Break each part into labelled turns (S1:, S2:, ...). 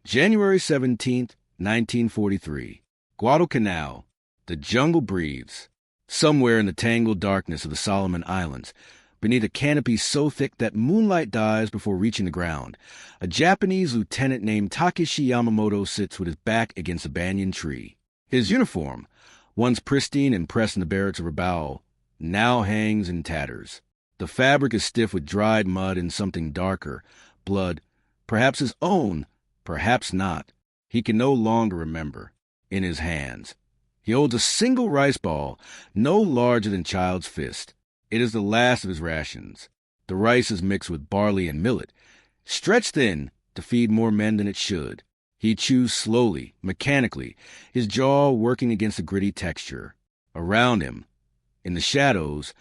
S1: January 17th, 1943. Guadalcanal. The jungle breathes. Somewhere in the tangled darkness of the Solomon Islands, beneath a canopy so thick that moonlight dies before reaching the ground, a Japanese lieutenant named Takeshi Yamamoto sits with his back against a banyan tree. His uniform, once pristine and pressed in the barracks of Rabaul, now hangs in tatters. The fabric is stiff with dried mud and something darker, blood, perhaps his own, perhaps not. He can no longer remember. In his hands, he holds a single rice ball, no larger than child's fist. It is the last of his rations. The rice is mixed with barley and millet, stretched thin to feed more men than it should. He chews slowly, mechanically, his jaw working against the gritty texture. Around him, in the shadows,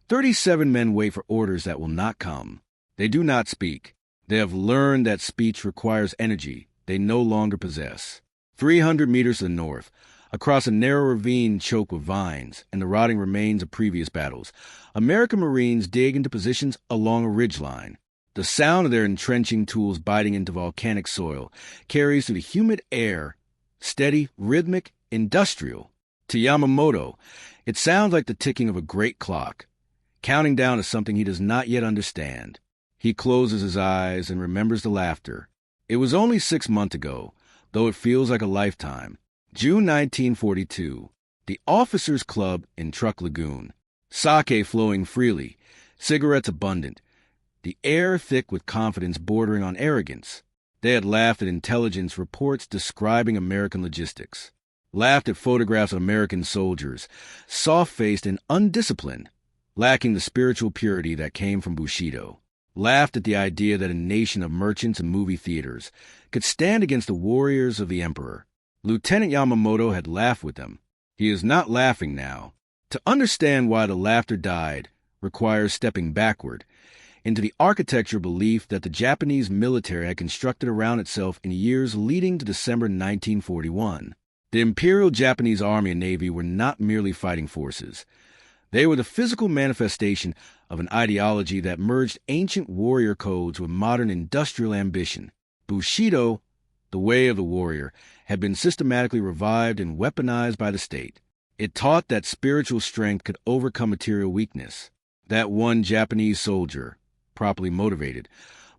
S1: 37 men wait for orders that will not come. They do not speak. They have learned that speech requires energy they no longer possess. 300 meters to the north, across a narrow ravine choked with vines and the rotting remains of previous battles, American Marines dig into positions along a ridgeline. The sound of their entrenching tools biting into volcanic soil carries through the humid air, steady, rhythmic, industrial. To Yamamoto, it sounds like the ticking of a great clock, counting down to something he does not yet understand. He closes his eyes and remembers the laughter. It was only 6 months ago, though it feels like a lifetime. June 1942, the Officers' Club in Truck Lagoon. Sake flowing freely, cigarettes abundant, the air thick with confidence bordering on arrogance. They had laughed at intelligence reports describing American logistics, laughed at photographs of American soldiers, soft-faced and undisciplined, lacking the spiritual purity that came from Bushido, laughed at the idea that a nation of merchants and movie theaters could stand against the warriors of the emperor. Lieutenant Yamamoto had laughed with them. He is not laughing now. To understand why the laughter died requires stepping backward into the architecture belief that the Japanese military had constructed around itself in years leading to December 1941. The Imperial Japanese Army and Navy were not merely fighting forces. They were the physical manifestation of an ideology that merged ancient warrior codes with modern industrial ambition. Bushido, the way of the warrior, had been systematically revived and weaponized by the state. It taught that spiritual strength could overcome material weakness, that one Japanese soldier, properly motivated,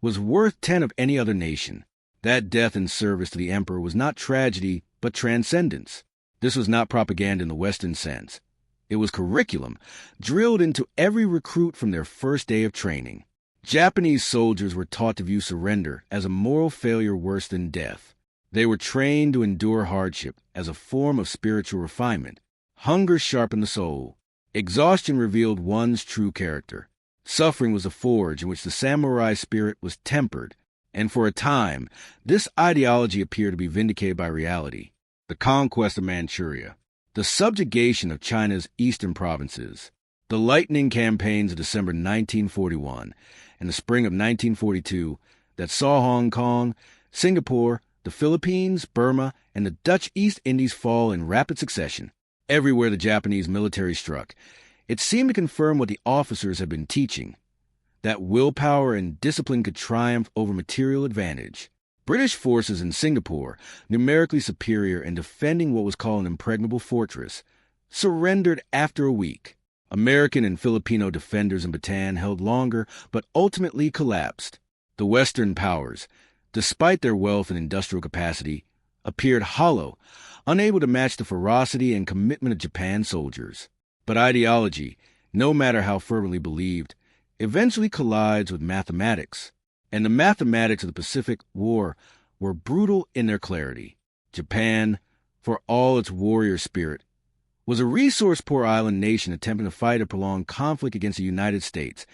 S1: was worth 10 of any other nation, that death in service to the emperor was not tragedy but transcendence. This was not propaganda in the Western sense. It was curriculum, drilled into every recruit from their first day of training. Japanese soldiers were taught to view surrender as a moral failure worse than death. They were trained to endure hardship as a form of spiritual refinement. Hunger sharpened the soul. Exhaustion revealed one's true character. Suffering was a forge in which the samurai spirit was tempered, and for a time, this ideology appeared to be vindicated by reality. The conquest of Manchuria, the subjugation of China's eastern provinces, the lightning campaigns of December 1941 and the spring of 1942 that saw Hong Kong, Singapore, the Philippines, Burma, and the Dutch East Indies fall in rapid succession. Everywhere the Japanese military struck, it seemed to confirm what the officers had been teaching, that willpower and discipline could triumph over material advantage. British forces in Singapore, numerically superior and defending what was called an impregnable fortress, surrendered after a week. American and Filipino defenders in Bataan held longer, but ultimately collapsed. The Western powers, despite their wealth and industrial capacity, appeared hollow, unable to match the ferocity and commitment of Japan's soldiers. But ideology, no matter how fervently believed, eventually collides with mathematics, and the mathematics of the Pacific War were brutal in their clarity. Japan, for all its warrior spirit, was a resource-poor island nation attempting to fight a prolonged conflict against the United States,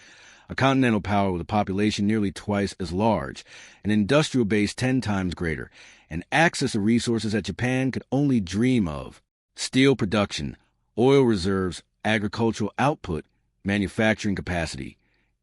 S1: a continental power with a population nearly twice as large, an industrial base 10 times greater, and access to resources that Japan could only dream of. Steel production, oil reserves, agricultural output, manufacturing capacity.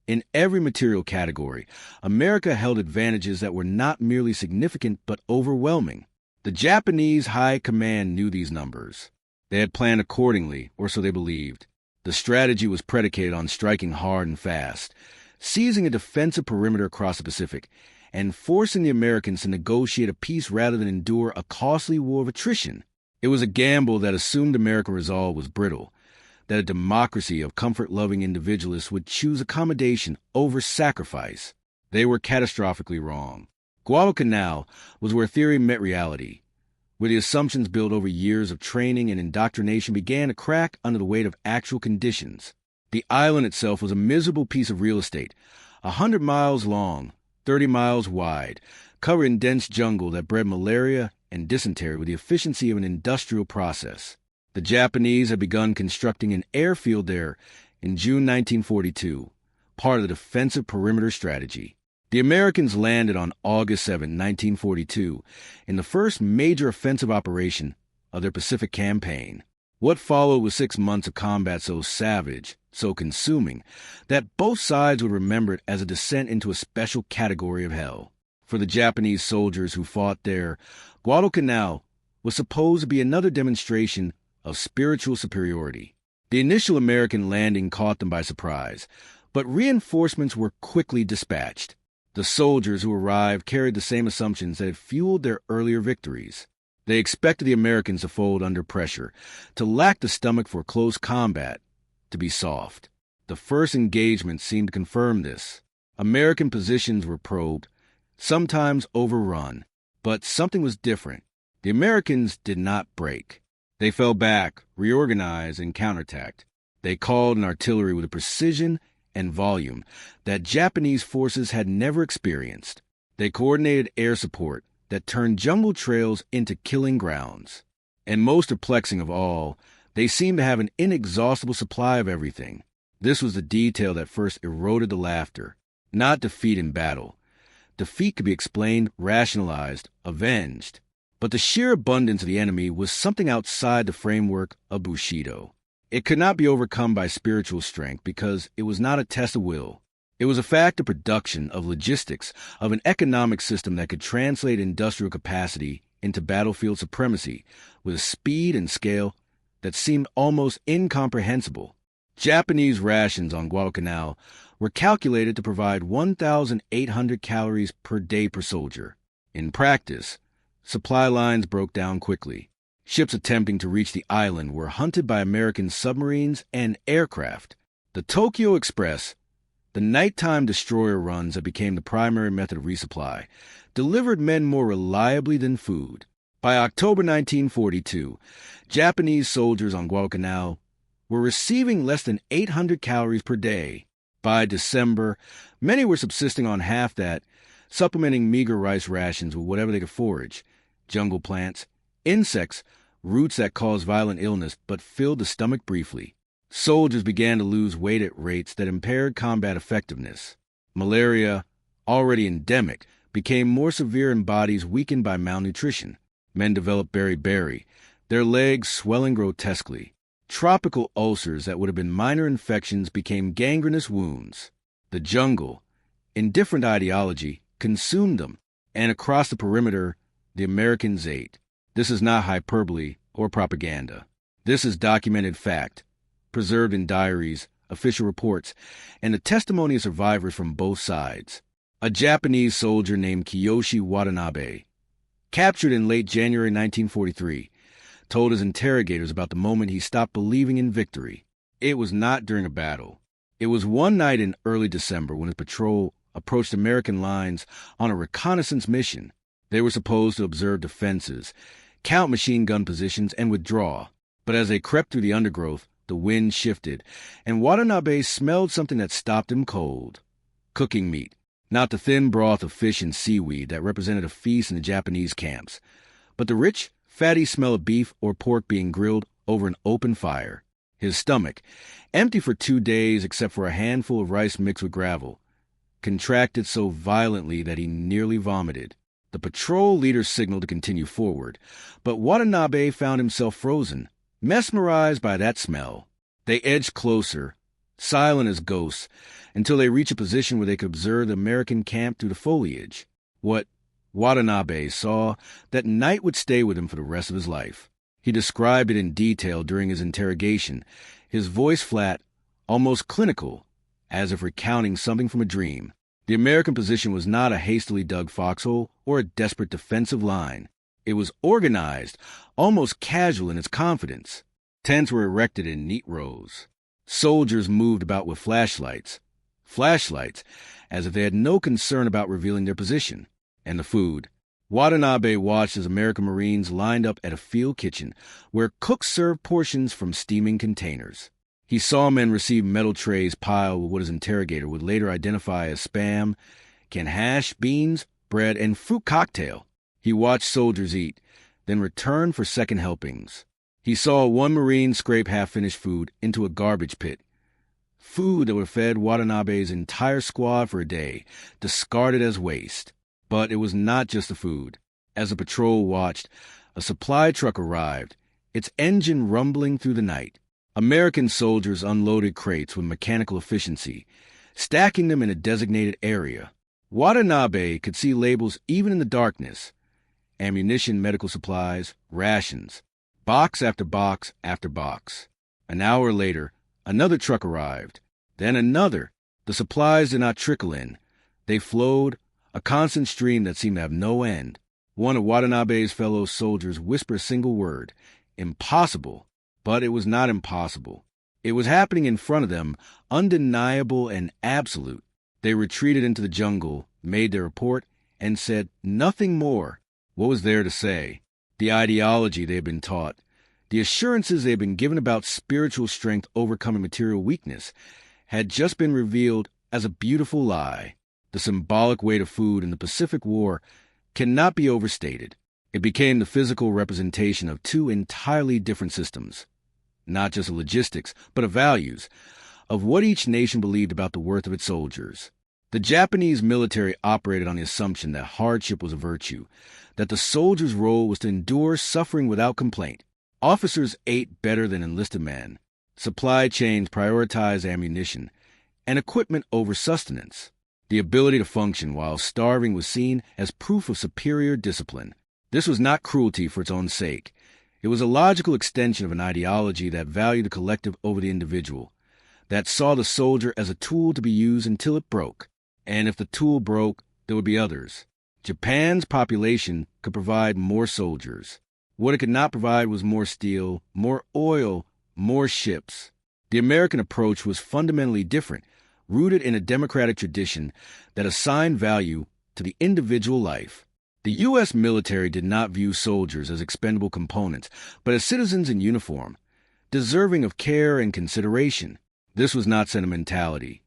S1: In every material category, America held advantages that were not merely significant but overwhelming. The Japanese high command knew these numbers. They had planned accordingly, or so they believed. The strategy was predicated on striking hard and fast, seizing a defensive perimeter across the Pacific, and forcing the Americans to negotiate a peace rather than endure a costly war of attrition. It was a gamble that assumed American resolve was brittle, that a democracy of comfort-loving individualists would choose accommodation over sacrifice. They were catastrophically wrong. Guadalcanal was where theory met reality, where the assumptions built over years of training and indoctrination began to crack under the weight of actual conditions. The island itself was a miserable piece of real estate, 100 miles long, 30 miles wide, covered in dense jungle that bred malaria and dysentery with the efficiency of an industrial process. The Japanese had begun constructing an airfield there in June 1942, part of the defensive perimeter strategy. The Americans landed on August 7, 1942, in the first major offensive operation of their Pacific campaign. What followed was 6 months of combat so savage, so consuming, that both sides would remember it as a descent into a special category of hell. For the Japanese soldiers who fought there, Guadalcanal was supposed to be another demonstration of spiritual superiority. The initial American landing caught them by surprise, but reinforcements were quickly dispatched. The soldiers who arrived carried the same assumptions that had fueled their earlier victories. They expected the Americans to fold under pressure, to lack the stomach for close combat, to be soft. The first engagement seemed to confirm this. American positions were probed, sometimes overrun, but something was different. The Americans did not break. They fell back, reorganized, and counterattacked. They called in artillery with a precision and volume that Japanese forces had never experienced. They coordinated air support that turned jungle trails into killing grounds. And most perplexing of all, they seemed to have an inexhaustible supply of everything. This was the detail that first eroded the laughter. Not defeat in battle. Defeat could be explained, rationalized, avenged. But the sheer abundance of the enemy was something outside the framework of Bushido. It could not be overcome by spiritual strength because it was not a test of will. It was a fact of production, of logistics, of an economic system that could translate industrial capacity into battlefield supremacy with a speed and scale that seemed almost incomprehensible. Japanese rations on Guadalcanal were calculated to provide 1,800 calories per day per soldier. In practice, supply lines broke down quickly. Ships attempting to reach the island were hunted by American submarines and aircraft. The Tokyo Express, the nighttime destroyer runs that became the primary method of resupply, delivered men more reliably than food. By October 1942, Japanese soldiers on Guadalcanal were receiving less than 800 calories per day. By December, many were subsisting on half that, supplementing meager rice rations with whatever they could forage: jungle plants, insects, roots that caused violent illness but filled the stomach briefly. Soldiers began to lose weight at rates that impaired combat effectiveness. Malaria, already endemic, became more severe in bodies weakened by malnutrition. Men developed beriberi, their legs swelling grotesquely. Tropical ulcers that would have been minor infections became gangrenous wounds. The jungle, indifferent ideology, consumed them, and across the perimeter, the Americans ate. This is not hyperbole or propaganda. This is documented fact, preserved in diaries, official reports, and the testimony of survivors from both sides. A Japanese soldier named Kiyoshi Watanabe, captured in late January 1943, told his interrogators about the moment he stopped believing in victory. It was not during a battle. It was one night in early December when his patrol approached American lines on a reconnaissance mission. They were supposed to observe defenses, count machine gun positions, and withdraw. But as they crept through the undergrowth, the wind shifted, and Watanabe smelled something that stopped him cold. Cooking meat. Not the thin broth of fish and seaweed that represented a feast in the Japanese camps, but the rich, fatty smell of beef or pork being grilled over an open fire. His stomach, empty for 2 days except for a handful of rice mixed with gravel, contracted so violently that he nearly vomited. The patrol leader signaled to continue forward, but Watanabe found himself frozen, mesmerized by that smell. They edged closer, silent as ghosts, until they reached a position where they could observe the American camp through the foliage. What Watanabe saw, that night would stay with him for the rest of his life. He described it in detail during his interrogation, his voice flat, almost clinical, as if recounting something from a dream. The The American position was not a hastily dug foxhole or a desperate defensive line. It was organized, almost casual in its confidence. Tents were erected in neat rows. Soldiers moved about with flashlights, as if they had no concern about revealing their position. And the food. Watanabe watched as American Marines lined up at a field kitchen where cooks served portions from steaming containers. He saw men receive metal trays piled with what his interrogator would later identify as Spam, canned hash, beans, bread, and fruit cocktail. He watched soldiers eat, then return for second helpings. He saw one Marine scrape half-finished food into a garbage pit. Food that would have fed Watanabe's entire squad for a day, discarded as waste. But it was not just the food. As the patrol watched, a supply truck arrived, its engine rumbling through the night. American soldiers unloaded crates with mechanical efficiency, stacking them in a designated area. Watanabe could see labels even in the darkness. Ammunition, medical supplies, rations. Box after box after box. An hour later, another truck arrived. Then another. The supplies did not trickle in. They flowed, a constant stream that seemed to have no end. One of Watanabe's fellow soldiers whispered a single word. Impossible. But it was not impossible. It was happening in front of them, undeniable and absolute. They retreated into the jungle, made their report, and said nothing more. What was there to say? The ideology they had been taught, the assurances they had been given about spiritual strength overcoming material weakness, had just been revealed as a beautiful lie. The symbolic weight of food in the Pacific War cannot be overstated. It became the physical representation of two entirely different systems, not just of logistics, but of values, of what each nation believed about the worth of its soldiers. The Japanese military operated on the assumption that hardship was a virtue, that the soldier's role was to endure suffering without complaint. Officers ate better than enlisted men. Supply chains prioritized ammunition and equipment over sustenance. The ability to function while starving was seen as proof of superior discipline. This was not cruelty for its own sake. It was a logical extension of an ideology that valued the collective over the individual, that saw the soldier as a tool to be used until it broke. And if the tool broke, there would be others. Japan's population could provide more soldiers. What it could not provide was more steel, more oil, more ships. The American approach was fundamentally different, rooted in a democratic tradition that assigned value to the individual life. The U.S. military did not view soldiers as expendable components, but as citizens in uniform, deserving of care and consideration. This was not sentimentality.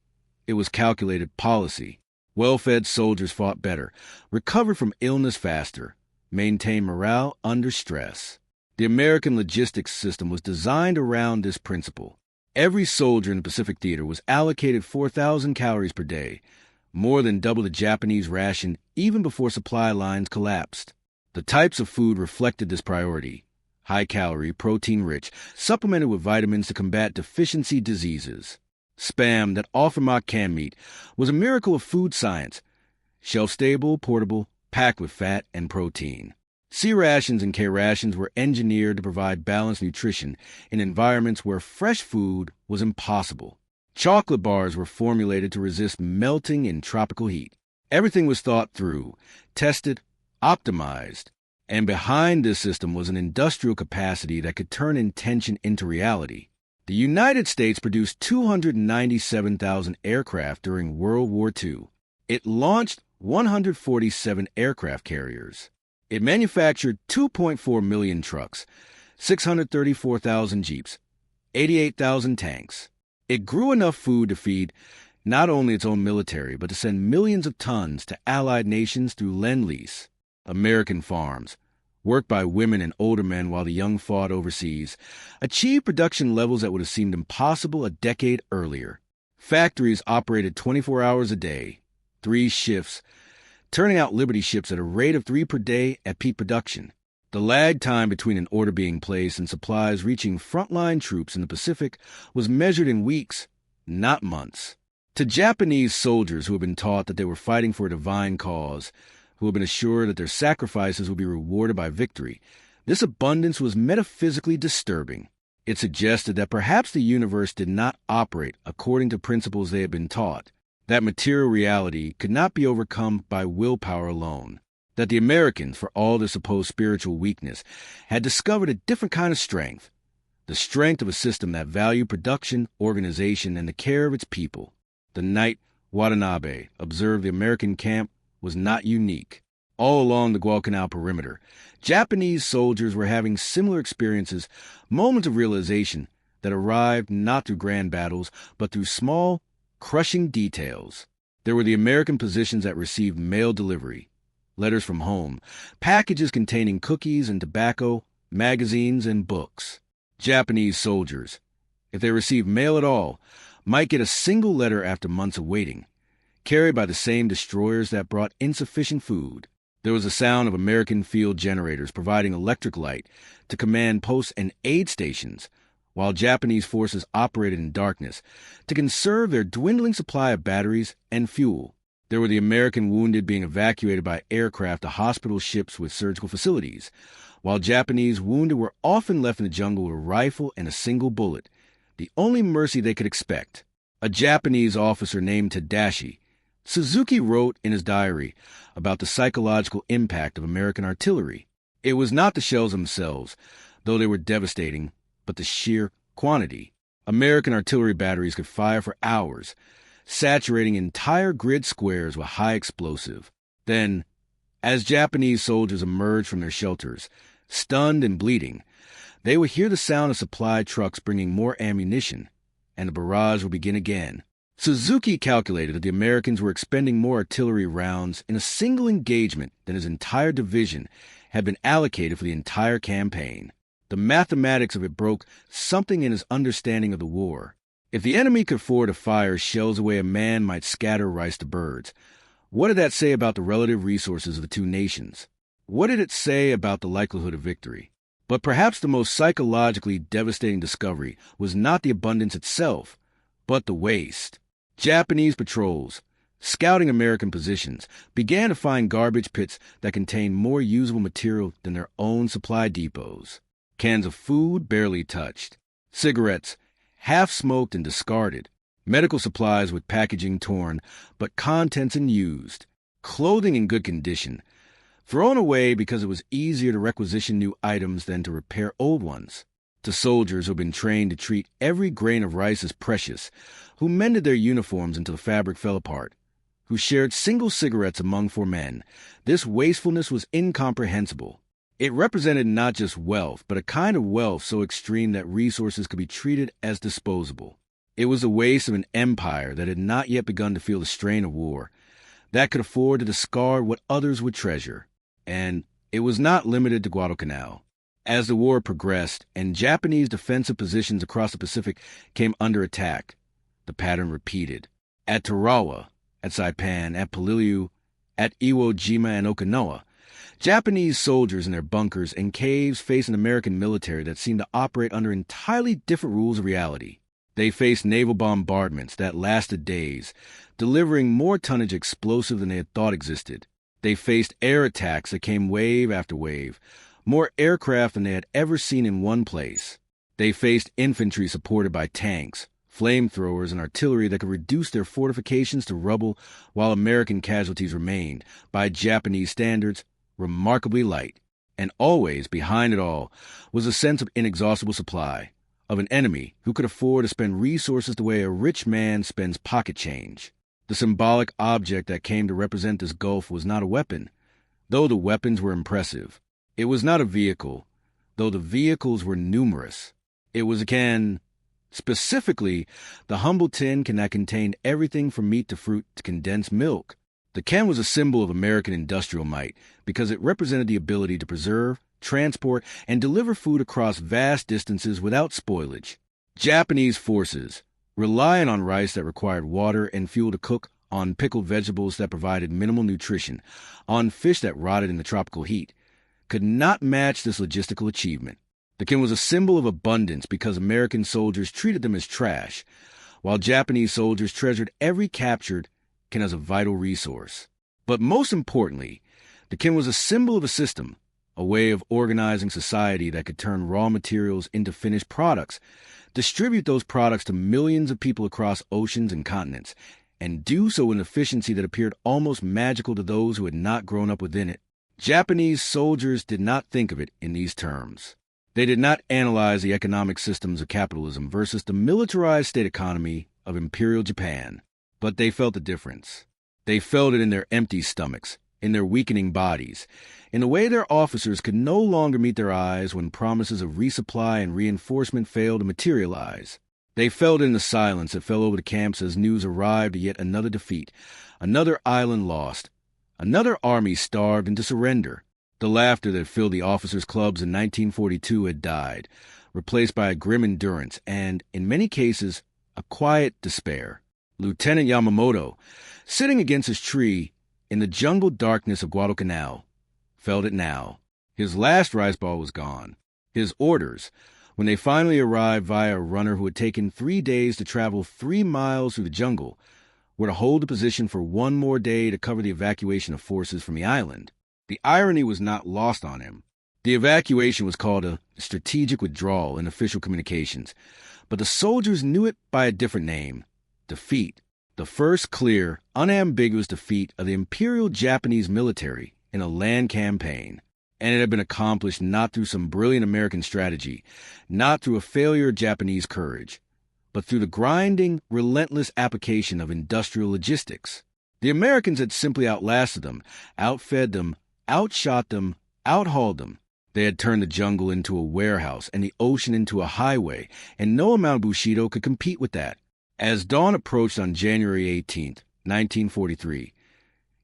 S1: It was calculated policy. Well-fed soldiers fought better, recovered from illness faster, maintained morale under stress. The American logistics system was designed around this principle. Every soldier in the Pacific Theater was allocated 4,000 calories per day, more than double the Japanese ration even before supply lines collapsed. The types of food reflected this priority. High-calorie, protein-rich, supplemented with vitamins to combat deficiency diseases. Spam that often mocked canned meat was a miracle of food science. Shelf-stable, portable, packed with fat and protein. C rations and K rations were engineered to provide balanced nutrition in environments where fresh food was impossible. Chocolate bars were formulated to resist melting in tropical heat. Everything was thought through, tested, optimized. And behind this system was an industrial capacity that could turn intention into reality. The United States produced 297,000 aircraft during World War II. It launched 147 aircraft carriers. It manufactured 2.4 million trucks, 634,000 jeeps, 88,000 tanks. It grew enough food to feed not only its own military, but to send millions of tons to allied nations through Lend-Lease. American farms, worked by women and older men while the young fought overseas, achieved production levels that would have seemed impossible a decade earlier. Factories operated 24 hours a day, 3 shifts, turning out Liberty ships at a rate of 3 per day at peak production. The lag time between an order being placed and supplies reaching frontline troops in the Pacific was measured in weeks, not months. To Japanese soldiers who had been taught that they were fighting for a divine cause, who had been assured that their sacrifices would be rewarded by victory, this abundance was metaphysically disturbing. It suggested that perhaps the universe did not operate according to principles they had been taught. that material reality could not be overcome by willpower alone, that the Americans, for all their supposed spiritual weakness, had discovered a different kind of strength, the strength of a system that valued production, organization, and the care of its people. The night Watanabe observed the American camp was not unique. All along the Guadalcanal perimeter, Japanese soldiers were having similar experiences, moments of realization that arrived not through grand battles, but through small, crushing details. There were the American positions that received mail delivery, letters from home, packages containing cookies and tobacco, magazines and books. Japanese soldiers, if they received mail at all, might get a single letter after months of waiting, carried by the same destroyers that brought insufficient food. There was the sound of American field generators providing electric light to command posts and aid stations, while Japanese forces operated in darkness to conserve their dwindling supply of batteries and fuel. There were the American wounded being evacuated by aircraft to hospital ships with surgical facilities, while Japanese wounded were often left in the jungle with a rifle and a single bullet, the only mercy they could expect. A Japanese officer named Tadashi Suzuki wrote in his diary about the psychological impact of American artillery. It was not the shells themselves, though they were devastating, but the sheer quantity. American artillery batteries could fire for hours, saturating entire grid squares with high explosive. Then, as Japanese soldiers emerged from their shelters, stunned and bleeding, they would hear the sound of supply trucks bringing more ammunition, and the barrage would begin again. Suzuki calculated that the Americans were expending more artillery rounds in a single engagement than his entire division had been allocated for the entire campaign. The mathematics of it broke something in his understanding of the war. If the enemy could afford to fire shells the way a man might scatter rice to birds, what did that say about the relative resources of the two nations? What did it say about the likelihood of victory? But perhaps the most psychologically devastating discovery was not the abundance itself, but the waste. Japanese patrols, scouting American positions, began to find garbage pits that contained more usable material than their own supply depots. Cans of food barely touched, cigarettes half-smoked and discarded, medical supplies with packaging torn but contents unused, clothing in good condition, thrown away because it was easier to requisition new items than to repair old ones. To soldiers who had been trained to treat every grain of rice as precious, who mended their uniforms until the fabric fell apart, who shared single cigarettes among 4 men, this wastefulness was incomprehensible. It represented not just wealth, but a kind of wealth so extreme that resources could be treated as disposable. It was the waste of an empire that had not yet begun to feel the strain of war, that could afford to discard what others would treasure. And it was not limited to Guadalcanal. As the war progressed and Japanese defensive positions across the Pacific came under attack, the pattern repeated. At Tarawa, at Saipan, at Peleliu, at Iwo Jima and Okinawa, Japanese soldiers in their bunkers and caves faced an American military that seemed to operate under entirely different rules of reality. They faced naval bombardments that lasted days, delivering more tonnage explosive than they had thought existed. They faced air attacks that came wave after wave, more aircraft than they had ever seen in one place. They faced infantry supported by tanks, flamethrowers, and artillery that could reduce their fortifications to rubble, while American casualties remained, by Japanese standards, remarkably light. And always, behind it all, was a sense of inexhaustible supply, of an enemy who could afford to spend resources the way a rich man spends pocket change. The symbolic object that came to represent this gulf was not a weapon, though the weapons were impressive. It was not a vehicle, though the vehicles were numerous. It was a can. Specifically, the humble tin can that contained everything from meat to fruit to condensed milk. The can was a symbol of American industrial might because it represented the ability to preserve, transport, and deliver food across vast distances without spoilage. Japanese forces, relying on rice that required water and fuel to cook, on pickled vegetables that provided minimal nutrition, on fish that rotted in the tropical heat, could not match this logistical achievement. The kin was a symbol of abundance because American soldiers treated them as trash, while Japanese soldiers treasured every captured kin as a vital resource. But most importantly, the kin was a symbol of a system, a way of organizing society that could turn raw materials into finished products, distribute those products to millions of people across oceans and continents, and do so with an efficiency that appeared almost magical to those who had not grown up within it. Japanese soldiers did not think of it in these terms. They did not analyze the economic systems of capitalism versus the militarized state economy of Imperial Japan, but they felt the difference. They felt it in their empty stomachs, in their weakening bodies, in the way their officers could no longer meet their eyes when promises of resupply and reinforcement failed to materialize. They felt it in the silence that fell over the camps as news arrived of yet another defeat, another island lost, another army starved into surrender. The laughter that filled the officers' clubs in 1942 had died, replaced by a grim endurance and, in many cases, a quiet despair. Lieutenant Yamamoto, sitting against his tree in the jungle darkness of Guadalcanal, felt it now. His last rice ball was gone. His orders, when they finally arrived via a runner who had taken 3 days to travel 3 miles through the jungle, were to hold the position for 1 more day to cover the evacuation of forces from the island. The irony was not lost on him. The evacuation was called a strategic withdrawal in official communications, but the soldiers knew it by a different name: defeat. The first clear, unambiguous defeat of the Imperial Japanese military in a land campaign. And it had been accomplished not through some brilliant American strategy, not through a failure of Japanese courage, but through the grinding, relentless application of industrial logistics. The Americans had simply outlasted them, outfed them, outshot them, outhauled them. They had turned the jungle into a warehouse and the ocean into a highway, and no amount of Bushido could compete with that. As dawn approached on January 18, 1943,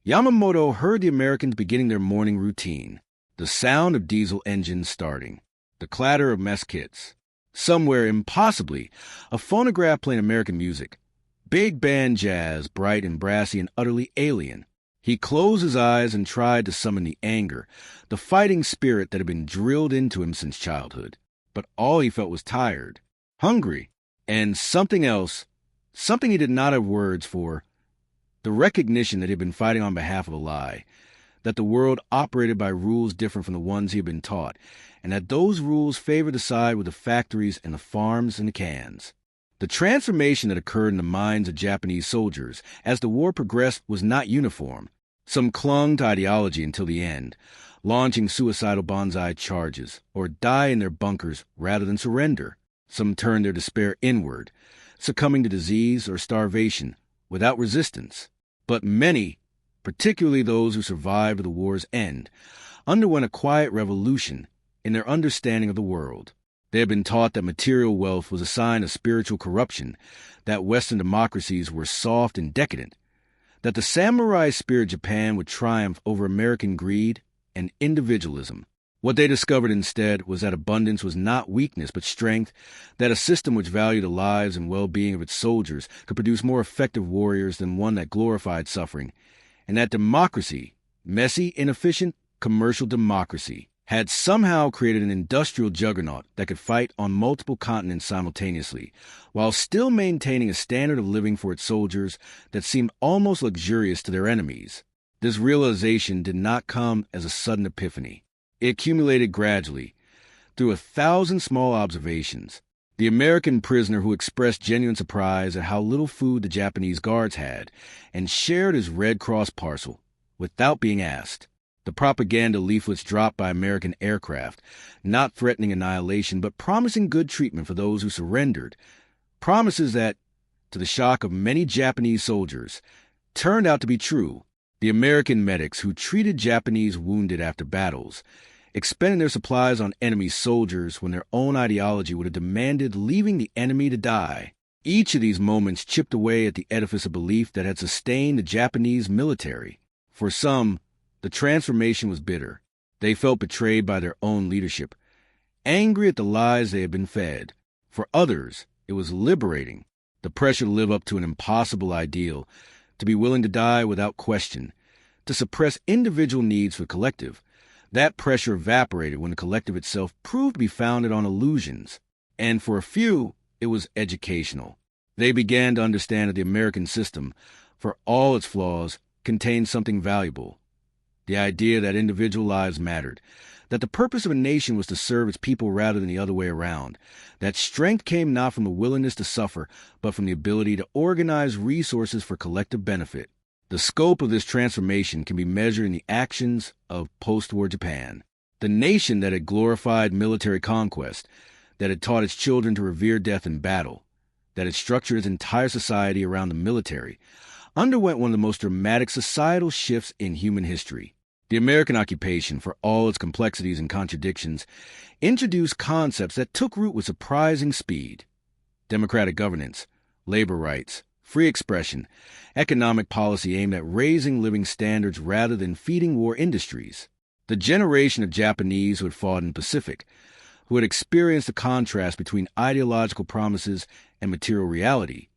S1: Yamamoto heard the Americans beginning their morning routine. The sound of diesel engines starting, the clatter of mess kits. Somewhere, impossibly, a phonograph playing American music. Big band jazz, bright and brassy and utterly alien. He closed his eyes and tried to summon the anger, the fighting spirit that had been drilled into him since childhood. But all he felt was tired, hungry, and something else, something he did not have words for. The recognition that he had been fighting on behalf of a lie, that the world operated by rules different from the ones he had been taught, and that those rules favored the side with the factories and the farms and the cans. The transformation that occurred in the minds of Japanese soldiers as the war progressed was not uniform. Some clung to ideology until the end, launching suicidal banzai charges, or die in their bunkers rather than surrender. Some turned their despair inward, succumbing to disease or starvation without resistance. But many, particularly those who survived the war's end, underwent a quiet revolution in their understanding of the world. They had been taught that material wealth was a sign of spiritual corruption, that Western democracies were soft and decadent, that the samurai spirit of Japan would triumph over American greed and individualism. What they discovered instead was that abundance was not weakness but strength, that a system which valued the lives and well-being of its soldiers could produce more effective warriors than one that glorified suffering, and that democracy, messy, inefficient, commercial democracy, had somehow created an industrial juggernaut that could fight on multiple continents simultaneously, while still maintaining a standard of living for its soldiers that seemed almost luxurious to their enemies. This realization did not come as a sudden epiphany. It accumulated gradually, through 1,000 small observations. The American prisoner who expressed genuine surprise at how little food the Japanese guards had, and shared his Red Cross parcel, without being asked. The propaganda leaflets dropped by American aircraft, not threatening annihilation, but promising good treatment for those who surrendered. Promises that, to the shock of many Japanese soldiers, turned out to be true. The American medics who treated Japanese wounded after battles, expending their supplies on enemy soldiers when their own ideology would have demanded leaving the enemy to die. Each of these moments chipped away at the edifice of belief that had sustained the Japanese military. For some, the transformation was bitter. They felt betrayed by their own leadership, angry at the lies they had been fed. For others, it was liberating. The pressure to live up to an impossible ideal, to be willing to die without question, to suppress individual needs for the collective. That pressure evaporated when the collective itself proved to be founded on illusions. And for a few, it was educational. They began to understand that the American system, for all its flaws, contained something valuable. The idea that individual lives mattered, that the purpose of a nation was to serve its people rather than the other way around, that strength came not from the willingness to suffer, but from the ability to organize resources for collective benefit. The scope of this transformation can be measured in the actions of post-war Japan. The nation that had glorified military conquest, that had taught its children to revere death in battle, that had structured its entire society around the military, underwent one of the most dramatic societal shifts in human history. The American occupation, for all its complexities and contradictions, introduced concepts that took root with surprising speed. Democratic governance, labor rights, free expression, economic policy aimed at raising living standards rather than feeding war industries. The generation of Japanese who had fought in the Pacific, who had experienced the contrast between ideological promises and material reality,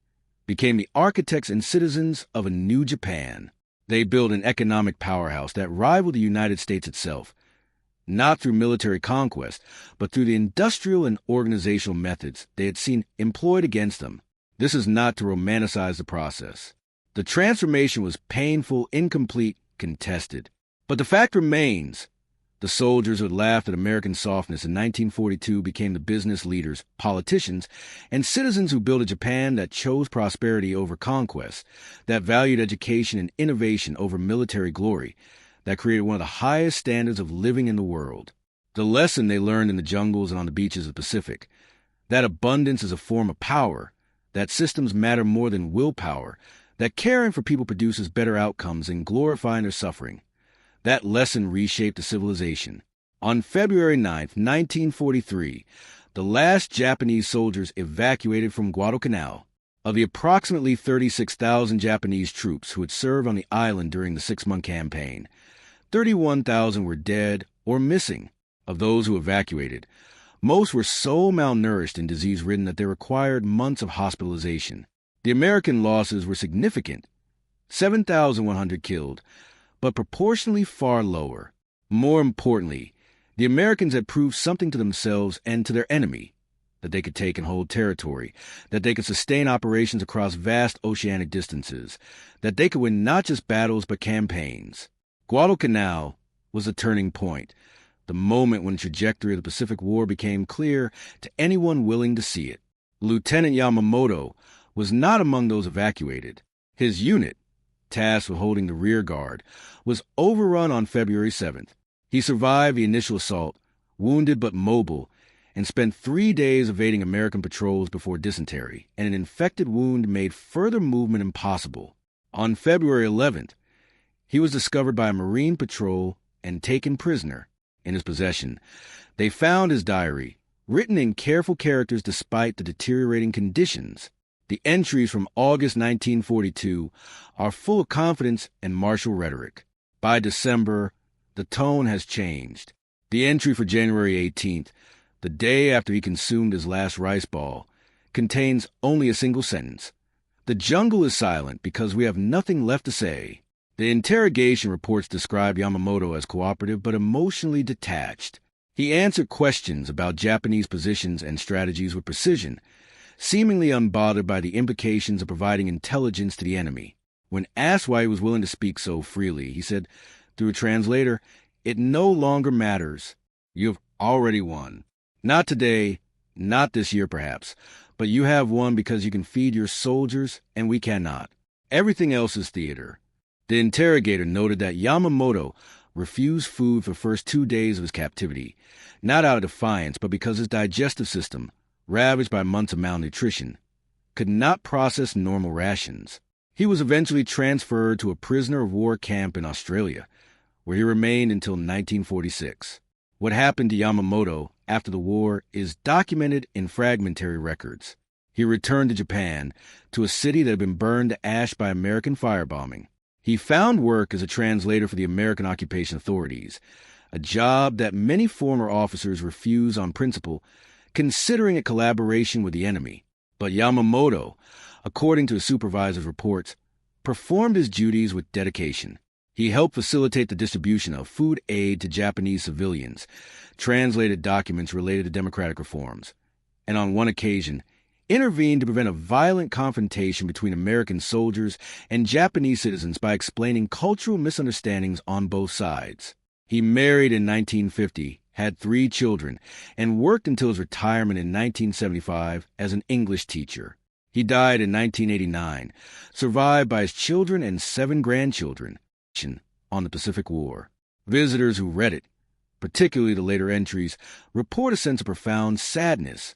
S1: became the architects and citizens of a new Japan. They built an economic powerhouse that rivaled the United States itself, not through military conquest, but through the industrial and organizational methods they had seen employed against them. This is not to romanticize the process. The transformation was painful, incomplete, contested. But the fact remains, the soldiers who had laughed at American softness in 1942 became the business leaders, politicians, and citizens who built a Japan that chose prosperity over conquest, that valued education and innovation over military glory, that created one of the highest standards of living in the world. The lesson they learned in the jungles and on the beaches of the Pacific, that abundance is a form of power, that systems matter more than willpower, that caring for people produces better outcomes than glorifying their suffering. That lesson reshaped the civilization. On February 9, 1943, the last Japanese soldiers evacuated from Guadalcanal. Of the approximately 36,000 Japanese troops who had served on the island during the 6-month campaign, 31,000 were dead or missing. Of those who evacuated, most were so malnourished and disease-ridden that they required months of hospitalization. The American losses were significant, 7,100 killed, but proportionally far lower. More importantly, the Americans had proved something to themselves and to their enemy, that they could take and hold territory, that they could sustain operations across vast oceanic distances, that they could win not just battles but campaigns. Guadalcanal was the turning point, the moment when the trajectory of the Pacific War became clear to anyone willing to see it. Lieutenant Yamamoto was not among those evacuated. His unit, tasked with holding the rear guard, was overrun on February 7th. He survived the initial assault, wounded but mobile, and spent 3 days evading American patrols before dysentery, and an infected wound made further movement impossible. On February 11th, he was discovered by a Marine patrol and taken prisoner. In his possession, they found his diary, written in careful characters despite the deteriorating conditions. The entries from August 1942 are full of confidence and martial rhetoric. By December, the tone has changed. The entry for January 18th, the day after he consumed his last rice ball, contains only a single sentence. The jungle is silent because we have nothing left to say. The interrogation reports describe Yamamoto as cooperative but emotionally detached. He answered questions about Japanese positions and strategies with precision, seemingly unbothered by the implications of providing intelligence to the enemy. When asked why he was willing to speak so freely, he said, through a translator, "It no longer matters. You have already won. Not today, not this year perhaps, but you have won because you can feed your soldiers and we cannot. Everything else is theater." The interrogator noted that Yamamoto refused food for the first 2 days of his captivity, not out of defiance, but because his digestive system, ravaged by months of malnutrition, could not process normal rations. He was eventually transferred to a prisoner of war camp in Australia, where he remained until 1946. What happened to Yamamoto after the war is documented in fragmentary records. He returned to Japan, to a city that had been burned to ash by American firebombing. He found work as a translator for the American occupation authorities, a job that many former officers refuse on principle, considering a collaboration with the enemy. But Yamamoto, according to his supervisor's reports, performed his duties with dedication. He helped facilitate the distribution of food aid to Japanese civilians, translated documents related to democratic reforms, and on one occasion, intervened to prevent a violent confrontation between American soldiers and Japanese citizens by explaining cultural misunderstandings on both sides. He married in 1950 had 3 children, and worked until his retirement in 1975 as an English teacher. He died in 1989, survived by his children and 7 grandchildren on the Pacific War. Visitors who read it, particularly the later entries, report a sense of profound sadness,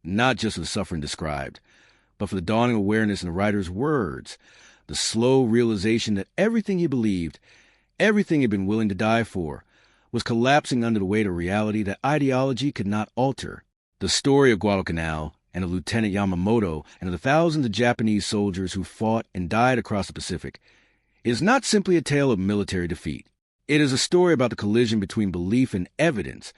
S1: not just for the suffering described, but for the dawning awareness in the writer's words, the slow realization that everything he believed, everything he'd been willing to die for, was collapsing under the weight of reality that ideology could not alter. The story of Guadalcanal and of Lieutenant Yamamoto and of the thousands of Japanese soldiers who fought and died across the Pacific is not simply a tale of military defeat. It is a story about the collision between belief and evidence,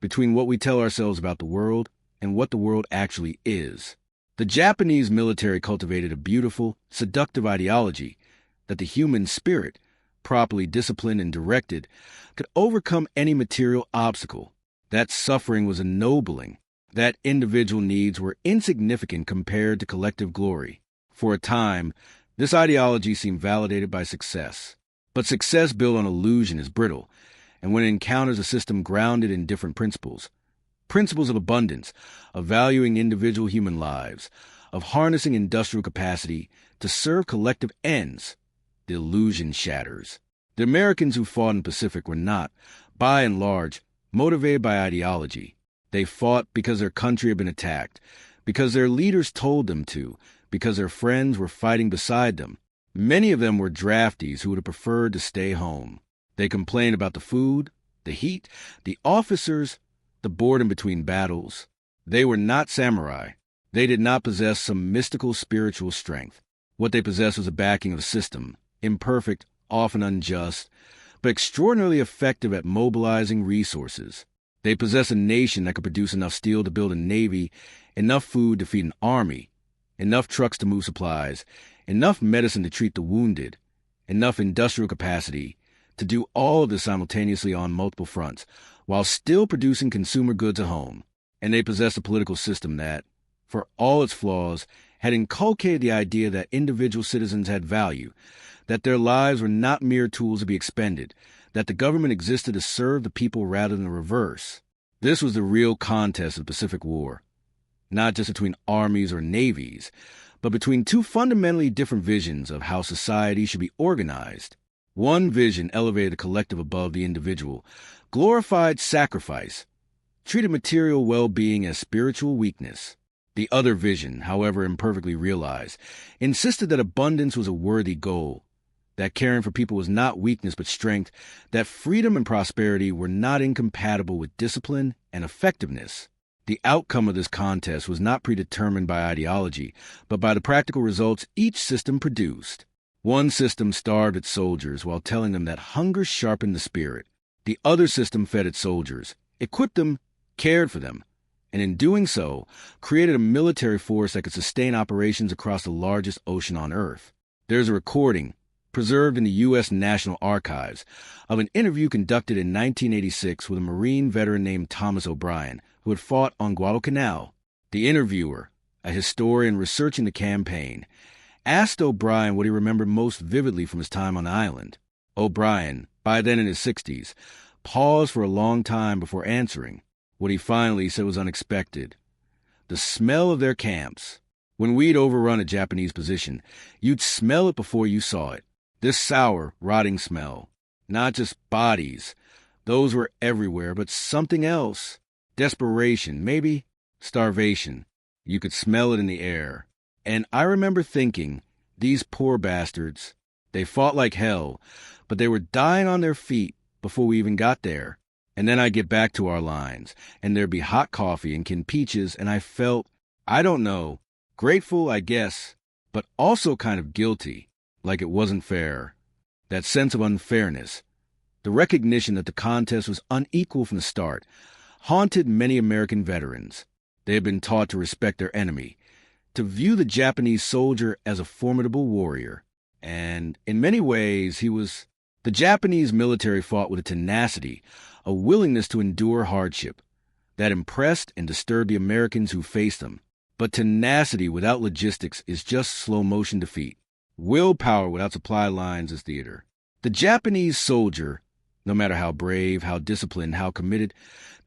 S1: between what we tell ourselves about the world and what the world actually is. The Japanese military cultivated a beautiful, seductive ideology that the human spirit, properly disciplined and directed, could overcome any material obstacle. That suffering was ennobling, that individual needs were insignificant compared to collective glory. For a time, this ideology seemed validated by success. But success built on illusion is brittle, and when it encounters a system grounded in different principles of abundance, of valuing individual human lives, of harnessing industrial capacity to serve collective ends, the illusion shatters. The Americans who fought in the Pacific were not, by and large, motivated by ideology. They fought because their country had been attacked, because their leaders told them to, because their friends were fighting beside them. Many of them were draftees who would have preferred to stay home. They complained about the food, the heat, the officers, the boredom between battles. They were not samurai. They did not possess some mystical spiritual strength. What they possessed was a backing of a system, imperfect, often unjust, but extraordinarily effective at mobilizing resources. They possessed a nation that could produce enough steel to build a navy, enough food to feed an army, enough trucks to move supplies, enough medicine to treat the wounded, enough industrial capacity to do all of this simultaneously on multiple fronts, while still producing consumer goods at home. And they possessed a political system that, for all its flaws, had inculcated the idea that individual citizens had value, that their lives were not mere tools to be expended, that the government existed to serve the people rather than the reverse. This was the real contest of the Pacific War, not just between armies or navies, but between 2 fundamentally different visions of how society should be organized. One vision elevated the collective above the individual, glorified sacrifice, treated material well-being as spiritual weakness. The other vision, however imperfectly realized, insisted that abundance was a worthy goal, that caring for people was not weakness but strength, that freedom and prosperity were not incompatible with discipline and effectiveness. The outcome of this contest was not predetermined by ideology, but by the practical results each system produced. One system starved its soldiers while telling them that hunger sharpened the spirit. The other system fed its soldiers, equipped them, cared for them, and in doing so, created a military force that could sustain operations across the largest ocean on Earth. There's a recording, preserved in the U.S. National Archives, of an interview conducted in 1986 with a Marine veteran named Thomas O'Brien, who had fought on Guadalcanal. The interviewer, a historian researching the campaign, asked O'Brien what he remembered most vividly from his time on the island. O'Brien, by then in his 60s, paused for a long time before answering. What he finally said was unexpected. The smell of their camps. When we'd overrun a Japanese position, you'd smell it before you saw it. This sour, rotting smell. Not just bodies. Those were everywhere, but something else. Desperation, maybe starvation. You could smell it in the air. And I remember thinking, these poor bastards, they fought like hell, but they were dying on their feet before we even got there. And then I'd get back to our lines, and there'd be hot coffee and canned peaches, and I felt, I don't know, grateful, I guess, but also kind of guilty, like it wasn't fair. That sense of unfairness, the recognition that the contest was unequal from the start, haunted many American veterans. They had been taught to respect their enemy, to view the Japanese soldier as a formidable warrior. And in many ways, the Japanese military fought with a tenacity, a willingness to endure hardship, that impressed and disturbed the Americans who faced them. But tenacity without logistics is just slow-motion defeat. Willpower without supply lines is theater. The Japanese soldier no matter how brave, how disciplined, how committed,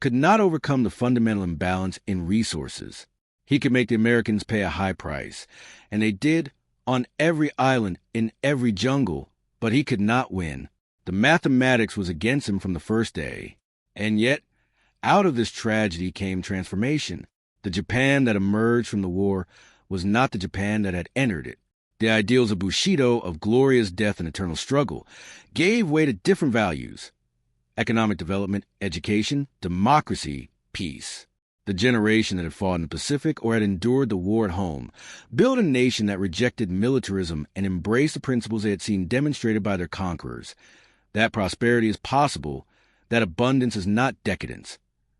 S1: could not overcome the fundamental imbalance in resources. He could make the Americans pay a high price, and they did on every island, in every jungle, but he could not win. The mathematics was against him from the first day. And yet, out of this tragedy came transformation. The Japan that emerged from the war was not the Japan that had entered it. The ideals of Bushido, of glorious death and eternal struggle, gave way to different values: economic development, education, democracy, peace. The generation that had fought in the Pacific or had endured the war at home built a nation that rejected militarism and embraced the principles they had seen demonstrated by their conquerors: that prosperity is possible, that abundance is not decadence,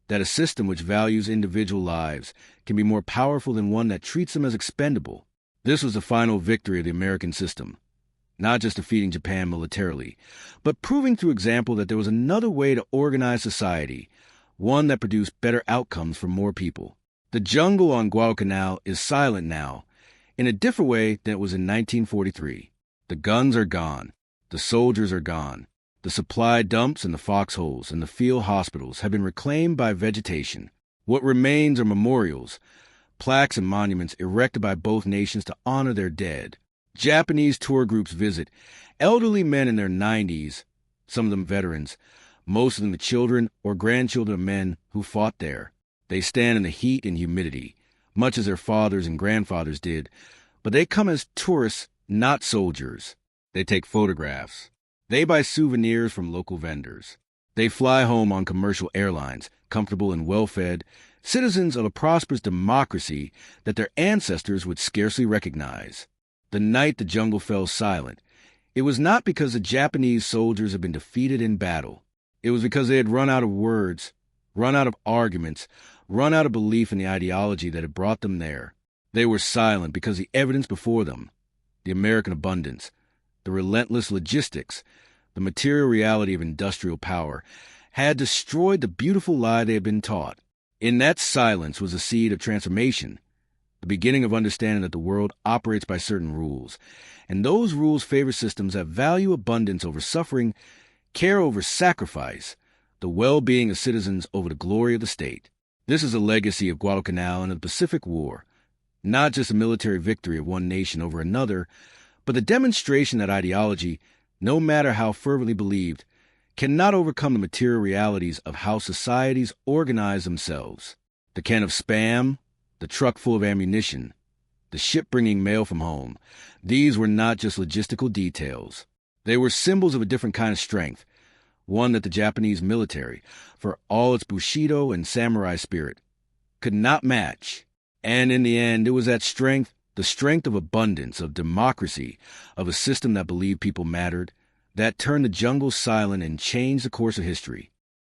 S1: that a system which values individual lives can be more powerful than one that treats them as expendable. This was the final victory of the American system, not just defeating Japan militarily, but proving through example that there was another way to organize society, one that produced better outcomes for more people. The jungle on Guadalcanal is silent now, in a different way than it was in 1943. The guns are gone. The soldiers are gone. The supply dumps and the foxholes and the field hospitals have been reclaimed by vegetation. What remains are memorials, plaques and monuments erected by both nations to honor their dead. Japanese tour groups visit, elderly men in their 90s, some of them veterans, most of them the children or grandchildren of men who fought there. They stand in the heat and humidity, much as their fathers and grandfathers did, but they come as tourists, not soldiers. They take photographs. They buy souvenirs from local vendors. They fly home on commercial airlines, comfortable and well-fed, citizens of a prosperous democracy that their ancestors would scarcely recognize. The night the jungle fell silent, it was not because the Japanese soldiers had been defeated in battle. It was because they had run out of words, run out of arguments, run out of belief in the ideology that had brought them there. They were silent because the evidence before them, the American abundance, the relentless logistics, the material reality of industrial power, had destroyed the beautiful lie they had been taught. In that silence was the seed of transformation, the beginning of understanding that the world operates by certain rules, and those rules favor systems that value abundance over suffering, care over sacrifice, the well-being of citizens over the glory of the state. This is a legacy of Guadalcanal and of the Pacific War, not just a military victory of one nation over another, but the demonstration that ideology, no matter how fervently believed, cannot overcome the material realities of how societies organize themselves. The can of Spam, the truck full of ammunition, the ship bringing mail from home, these were not just logistical details. They were symbols of a different kind of strength, one that the Japanese military, for all its Bushido and samurai spirit, could not match. And in the end, it was that strength, the strength of abundance, of democracy, of a system that believed people mattered, that turned the jungle silent and changed the course of history.